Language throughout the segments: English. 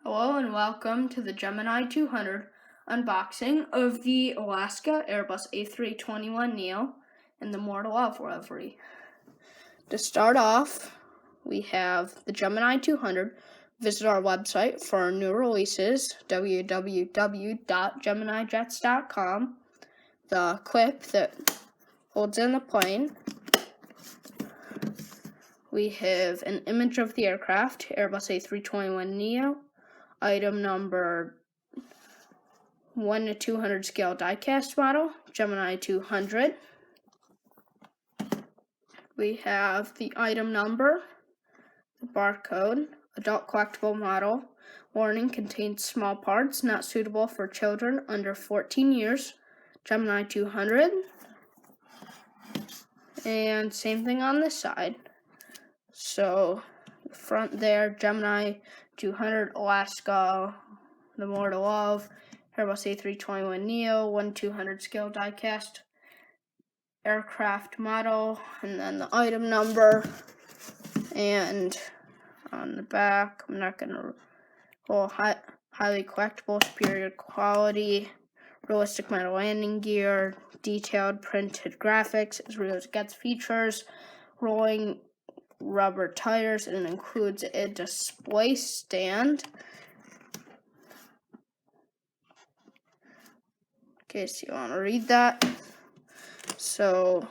Hello and welcome to the Gemini200 unboxing of the Alaska Airbus A321neo and the More to Love livery. To start off, we have the Gemini200. Visit our website for our new releases, www.geminijets.com. The clip that holds in the plane. We have an image of the aircraft, Airbus A321neo. Item number 1 to 200 scale diecast model, Gemini200. We have the item number, the barcode, adult collectible model. Warning, contains small parts not suitable for children under 14 years, Gemini200. And same thing on this side. So, front there, Gemini200, Alaska, the More to Love, Airbus A321neo, 1 200 scale diecast aircraft model, and then the item number. And on the back, I'm not going to highly collectible, superior quality, realistic metal landing gear, detailed printed graphics, as real as it gets, features, rolling rubber tires, and it includes a display stand. In case you want to read that. So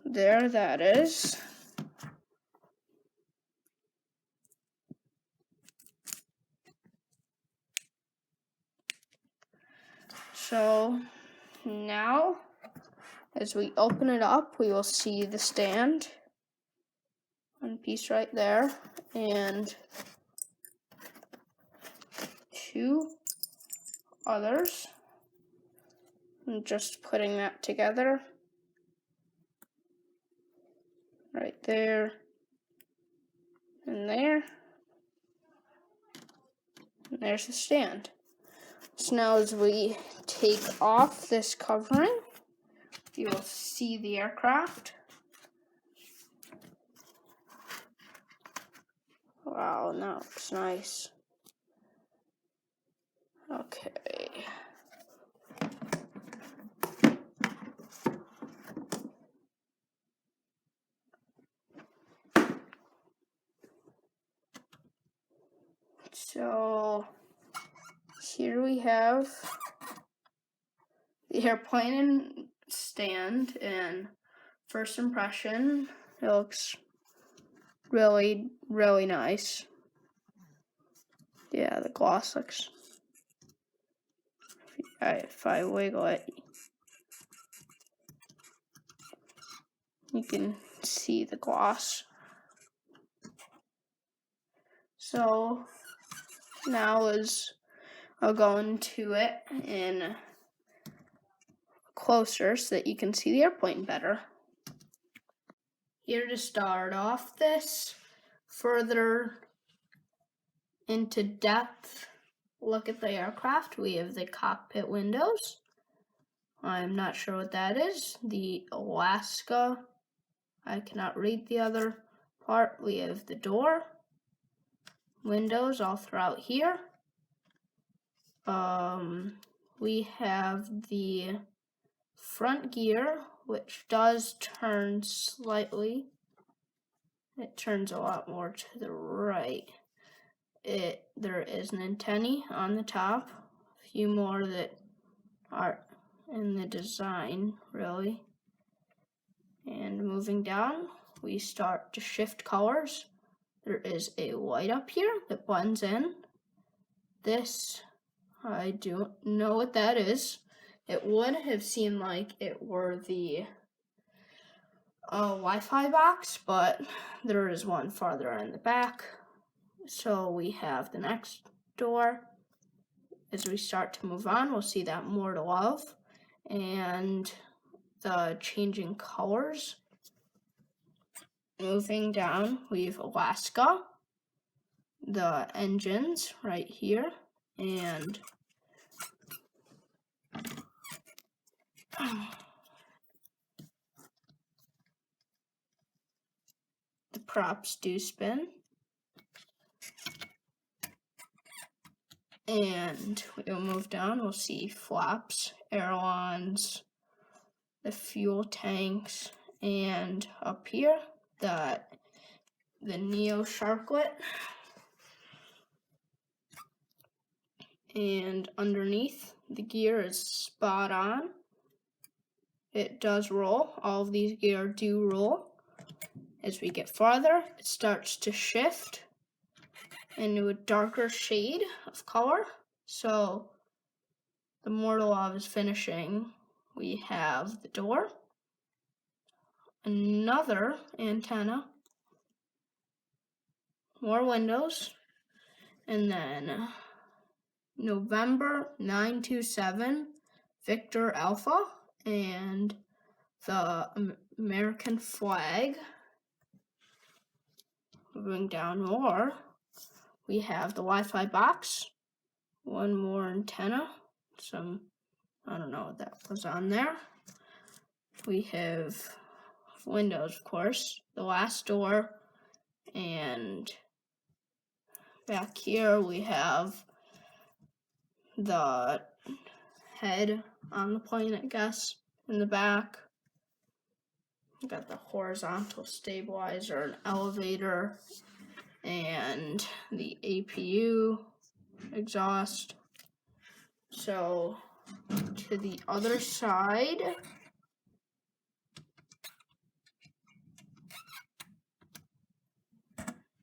there that is. So now, as we open it up, we will see the stand, one piece right there, and two others. I'm just putting that together right there and there. And there's the stand. So now as we take off this covering, you will see the aircraft. Wow, and that looks nice. Okay. So here we have the airplane stand, and first impression, it looks really, really nice. Yeah, the gloss looks, if I wiggle it, you can see the gloss. So now as I'll go into it in closer so that you can see the airplane better. Here to start off this further into depth look at the aircraft, we have the cockpit windows. I'm not sure what that is. The Alaska, I cannot read the other part. We have the door, windows all throughout here. We have the front gear, which does turn slightly. It turns a lot more to the right. There is an antennae on the top, a few more that are in the design, really. And moving down, we start to shift colors. There is a light up here that blends in. This, I don't know what that is. It would have seemed like it were the Wi-Fi box, but there is one farther in the back. So we have the next door. As we start to move on, we'll see that More to Love and the changing colors. Moving down, we have Alaska, the engines right here, and the props do spin. And we'll move down, we'll see flaps, Airlines, the fuel tanks, and up here, the Neo sharklet. And underneath, the gear is spot on. It does roll. All of these gear do roll. As we get farther, it starts to shift into a darker shade of color. So the Mortolov is finishing. We have the door, another antenna, more windows, and then November 927 Victor Alpha and the American flag. Moving down more, we have the Wi-Fi box, one more antenna, I don't know what that was on there. We have windows, of course, the last door, and back here we have the head on the plane, I guess, in the back. We got the horizontal stabilizer, an elevator, and the APU exhaust. So to the other side,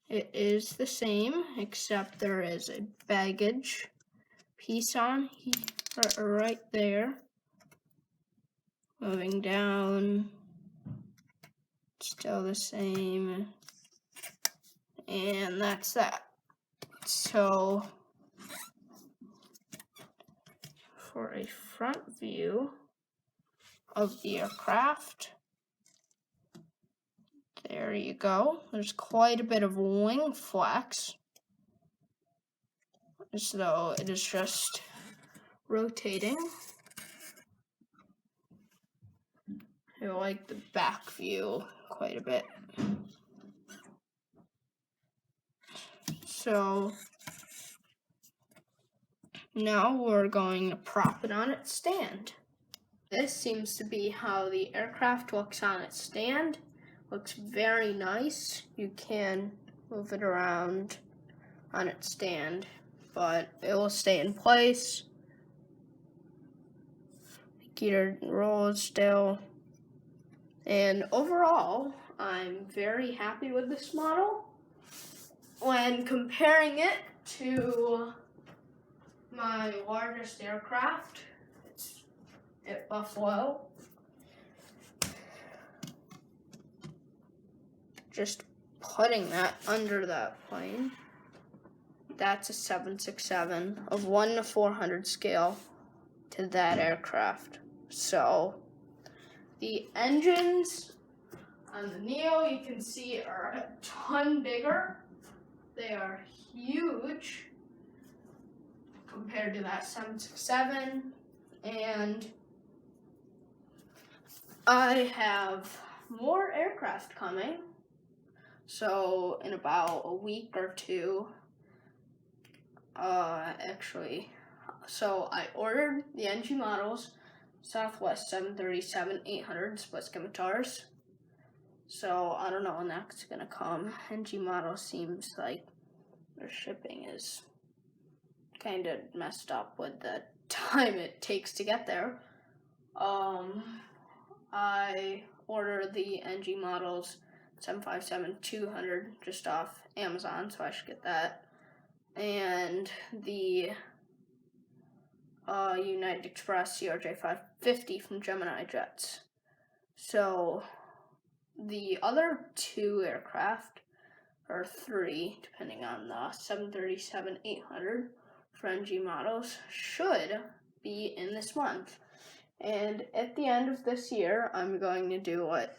it is the same, except there is a baggage piece on right there. Moving down, still the same, and that's that. So for a front view of the aircraft, there you go. There's quite a bit of wing flex, as though it is just rotating. I like the back view quite a bit. So now we're going to prop it on its stand. This seems to be how the aircraft looks on its stand. Looks very nice. You can move it around on its stand, but it will stay in place. The gear rolls still. And overall, I'm very happy with this model. When comparing it to my largest aircraft, it's at Buffalo. Just putting that under that plane, that's a 767 of 1 to 400 scale to that aircraft. So the engines on the Neo, you can see, are a ton bigger. They are huge compared to that 767, and I have more aircraft coming. So in about a week or two, so I ordered the NG models, Southwest 737-800 split scimitars. So I don't know when that's gonna come. NG model seems like their shipping is kind of messed up with the time it takes to get there. I ordered the NG models 757-200 just off Amazon, so I should get that. And the United Express CRJ550 from Gemini Jets. So the other two aircraft, or three, depending on the 737-800 for NG models, should be in this month. And at the end of this year, I'm going to do what,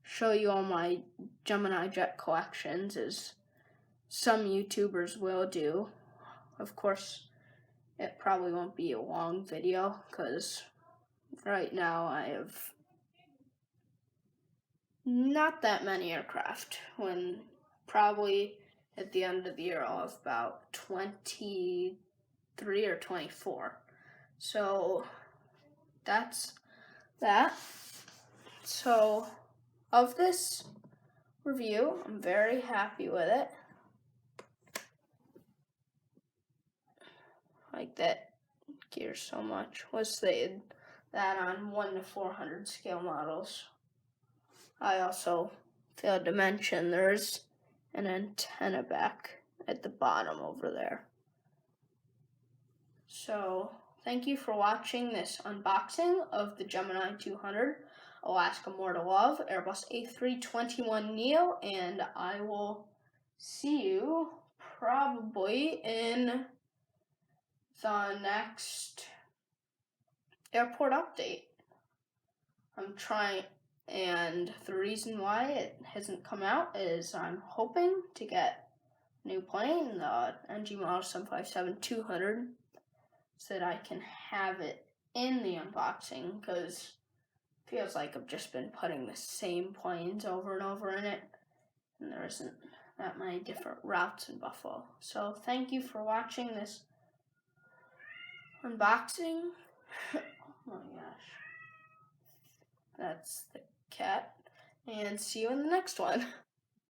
show you all my Gemini jet collections, as some YouTubers will do. Of course, it probably won't be a long video, because right now I have not that many aircraft, when probably at the end of the year, I'll have about 23 or 24. So that's that. So of this review, I'm very happy with it. Like that gear so much. Was that on 1 to 400 scale models. I also failed to mention there's an antenna back at the bottom over there. So thank you for watching this unboxing of the Gemini200 Alaska More to Love Airbus A321neo, and I will see you probably in the next airport update. I'm trying, and the reason why it hasn't come out is I'm hoping to get a new plane, the NG model 757-200, so that I can have it in the unboxing, because it feels like I've just been putting the same planes over and over in it, and there isn't that many different routes in Buffalo. So thank you for watching this unboxing. Oh my gosh. That's the cat. And see you in the next one.